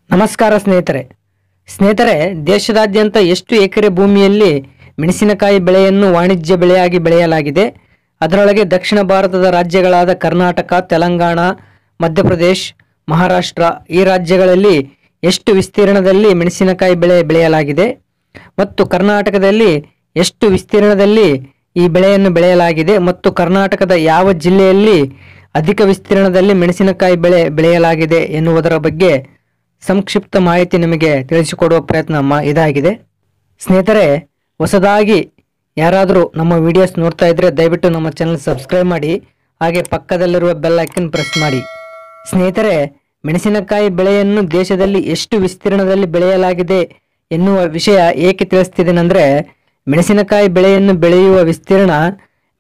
ನಮಸ್ಕಾರ ಸ್ನೇಹಿತರೆ ದೇಶದಾದ್ಯಂತ ಎಷ್ಟು ಎಕರೆ ಭೂಮಿಯಲ್ಲಿ ಮೆಣಸಿನಕಾಯಿ ಬೆಳೆಯನ್ನು ವಾಣಿಜ್ಯ ಬೆಳೆಯಾಗಿ ಬೆಳೆಯಲಾಗಿದೆ? ಅದರೊಳಗೆ ದಕ್ಷಿಣ ಭಾರತದ ರಾಜ್ಯಗಳಾದ ಕರ್ನಾಟಕ, ತೆಲಂಗಾಣ, ಮಧ್ಯಪ್ರದೇಶ, ಮಹಾರಾಷ್ಟ್ರ ಈ ರಾಜ್ಯಗಳಲ್ಲಿ ಎಷ್ಟು ವಿಸ್ತೀರ್ಣದಲ್ಲಿ ಮೆಣಸಿನಕಾಯಿ ಬೆಳೆಯಲಾಗಿದೆ ಮತ್ತು ಕರ್ನಾಟಕದಲ್ಲಿ ಎಷ್ಟು ವಿಸ್ತೀರ್ಣದಲ್ಲಿ ಈ ಬೆಳೆಯನ್ನು ಬೆಳೆಯಲಾಗಿದೆ ಮತ್ತು ಕರ್ನಾಟಕದ ಯಾವ ಜಿಲ್ಲೆಯಲ್ಲಿ ಅಧಿಕ ವಿಸ್ತೀರ್ಣದಲ್ಲಿ ಮೆಣಸಿನಕಾಯಿ ಬೆಳೆಯಲಾಗಿದೆ ಎನ್ನುವುದರ ಬಗ್ಗೆ ಸಂಕ್ಷಿಪ್ತ ಮಾಹಿತಿ ನಿಮಗೆ ತಿಳಿಸಿಕೊಡುವ ಪ್ರಯತ್ನ ಇದಾಗಿದೆ. ಸ್ನೇಹಿತರೆ, ಹೊಸದಾಗಿ ಯಾರಾದರೂ ನಮ್ಮ ವಿಡಿಯೋಸ್ ನೋಡ್ತಾ ಇದ್ರೆ ದಯವಿಟ್ಟು ನಮ್ಮ ಚಾನಲ್ ಸಬ್ಸ್ಕ್ರೈಬ್ ಮಾಡಿ, ಹಾಗೆ ಪಕ್ಕದಲ್ಲಿರುವ ಬೆಲ್ ಐಕನ್ ಪ್ರೆಸ್ ಮಾಡಿ. ಸ್ನೇಹಿತರೆ, ಮೆಣಸಿನಕಾಯಿ ಬೆಳೆಯನ್ನು ದೇಶದಲ್ಲಿ ಎಷ್ಟು ವಿಸ್ತೀರ್ಣದಲ್ಲಿ ಬೆಳೆಯಲಾಗಿದೆ ಎನ್ನುವ ವಿಷಯ ಏಕೆ ತಿಳಿಸ್ತಿದ್ದೇನೆಂದರೆ, ಮೆಣಸಿನಕಾಯಿ ಬೆಳೆಯನ್ನು ಬೆಳೆಯುವ ವಿಸ್ತೀರ್ಣ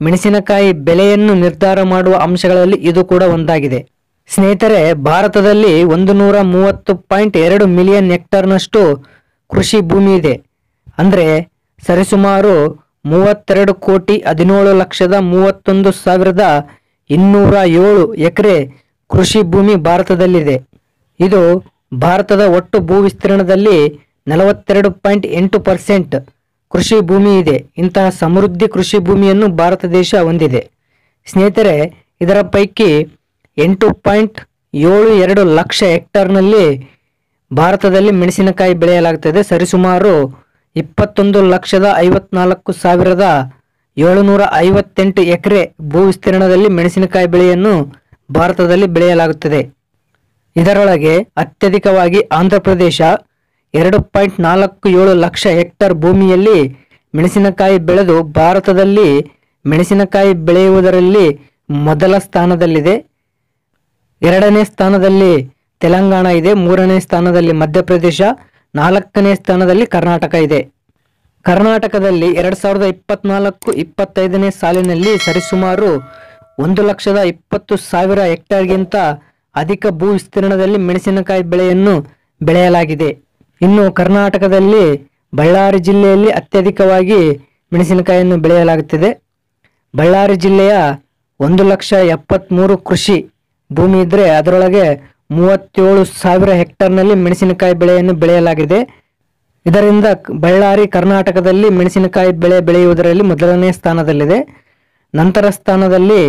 ಮೆಣಸಿನಕಾಯಿ ಬೆಲೆಯನ್ನು ನಿರ್ಧಾರ ಮಾಡುವ ಅಂಶಗಳಲ್ಲಿ ಇದು ಕೂಡ ಒಂದಾಗಿದೆ. ಸ್ನೇಹಿತರೆ, ಭಾರತದಲ್ಲಿ 130.2 ಮಿಲಿಯನ್ ಹೆಕ್ಟರ್ನಷ್ಟು ಕೃಷಿ ಭೂಮಿ ಇದೆ. ಅಂದರೆ ಸರಿಸುಮಾರು 32,17,31,207 ಎಕರೆ ಕೃಷಿ ಭೂಮಿ ಭಾರತದಲ್ಲಿದೆ. ಇದು ಭಾರತದ ಒಟ್ಟು ಭೂ ವಿಸ್ತೀರ್ಣದಲ್ಲಿ 42.8% ಕೃಷಿ ಭೂಮಿ ಇದೆ. ಇಂತಹ ಸಮೃದ್ಧಿ ಕೃಷಿ ಭೂಮಿಯನ್ನು ಭಾರತ ದೇಶ ಹೊಂದಿದೆ. ಸ್ನೇಹಿತರೆ, ಇದರ ಪೈಕಿ 8.72 ಲಕ್ಷ ಹೆಕ್ಟರ್ನಲ್ಲಿ ಭಾರತದಲ್ಲಿ ಮೆಣಸಿನಕಾಯಿ ಬೆಳೆಯಲಾಗುತ್ತದೆ. ಸರಿಸುಮಾರು 21,54,758 ಎಕರೆ ಭೂ ವಿಸ್ತೀರ್ಣದಲ್ಲಿ ಮೆಣಸಿನಕಾಯಿ ಬೆಳೆಯನ್ನು ಭಾರತದಲ್ಲಿ ಬೆಳೆಯಲಾಗುತ್ತದೆ. ಇದರೊಳಗೆ ಅತ್ಯಧಿಕವಾಗಿ ಆಂಧ್ರಪ್ರದೇಶ 2.47 ಲಕ್ಷ ಹೆಕ್ಟರ್ ಭೂಮಿಯಲ್ಲಿ ಮೆಣಸಿನಕಾಯಿ ಬೆಳೆದು ಭಾರತದಲ್ಲಿ ಮೆಣಸಿನಕಾಯಿ ಬೆಳೆಯುವುದರಲ್ಲಿ ಮೊದಲ ಸ್ಥಾನದಲ್ಲಿದೆ. ಎರಡನೇ ಸ್ಥಾನದಲ್ಲಿ ತೆಲಂಗಾಣ ಇದೆ, ಮೂರನೇ ಸ್ಥಾನದಲ್ಲಿ ಮಧ್ಯಪ್ರದೇಶ, ನಾಲ್ಕನೇ ಸ್ಥಾನದಲ್ಲಿ ಕರ್ನಾಟಕ ಇದೆ. ಕರ್ನಾಟಕದಲ್ಲಿ 2024-25ನೇ ಸಾಲಿನಲ್ಲಿ ಸರಿಸುಮಾರು 1,20,000 ಹೆಕ್ಟರ್ಗಿಂತ ಅಧಿಕ ಭೂ ವಿಸ್ತೀರ್ಣದಲ್ಲಿ ಮೆಣಸಿನಕಾಯಿ ಬೆಳೆಯನ್ನು ಬೆಳೆಯಲಾಗಿದೆ. ಇನ್ನು ಕರ್ನಾಟಕದಲ್ಲಿ ಬಳ್ಳಾರಿ ಜಿಲ್ಲೆಯಲ್ಲಿ ಅತ್ಯಧಿಕವಾಗಿ ಮೆಣಸಿನಕಾಯಿಯನ್ನು ಬೆಳೆಯಲಾಗುತ್ತದೆ. ಬಳ್ಳಾರಿ ಜಿಲ್ಲೆಯ 1,73,000 ಕೃಷಿ ಭೂಮಿ ಇದ್ದರೆ ಅದರೊಳಗೆ 37,000 ಹೆಕ್ಟರ್ನಲ್ಲಿ ಮೆಣಸಿನಕಾಯಿ ಬೆಳೆಯನ್ನು ಬೆಳೆಯಲಾಗಿದೆ. ಇದರಿಂದ ಬಳ್ಳಾರಿ ಕರ್ನಾಟಕದಲ್ಲಿ ಮೆಣಸಿನಕಾಯಿ ಬೆಳೆಯುವುದರಲ್ಲಿ ಮೊದಲನೇ ಸ್ಥಾನದಲ್ಲಿದೆ. ನಂತರ ಸ್ಥಾನದಲ್ಲಿ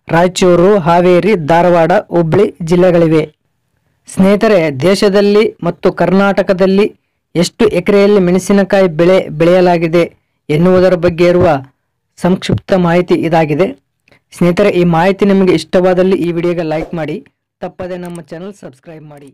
ರಾಯಚೂರು, ಹಾವೇರಿ, ಧಾರವಾಡ, ಹುಬ್ಬಳ್ಳಿ ಜಿಲ್ಲೆಗಳಿವೆ. ಸ್ನೇಹಿತರೆ, ದೇಶದಲ್ಲಿ ಮತ್ತು ಕರ್ನಾಟಕದಲ್ಲಿ ಎಷ್ಟು ಎಕರೆಯಲ್ಲಿ ಮೆಣಸಿನಕಾಯಿ ಬೆಳೆಯಲಾಗಿದೆ ಎನ್ನುವುದರ ಬಗ್ಗೆ ಇರುವ ಸಂಕ್ಷಿಪ್ತ ಮಾಹಿತಿ ಇದಾಗಿದೆ. ಸ್ನೇಹಿತರೆ, ಈ ಮಾಹಿತಿ ನಿಮಗೆ ಇಷ್ಟವಾದಲ್ಲಿ ಈ ವಿಡಿಯೋಗೆ ಲೈಕ್ ಮಾಡಿ, ತಪ್ಪದೆ ನಮ್ಮ ಚಾನಲ್ ಸಬ್ಸ್ಕ್ರೈಬ್ ಮಾಡಿ.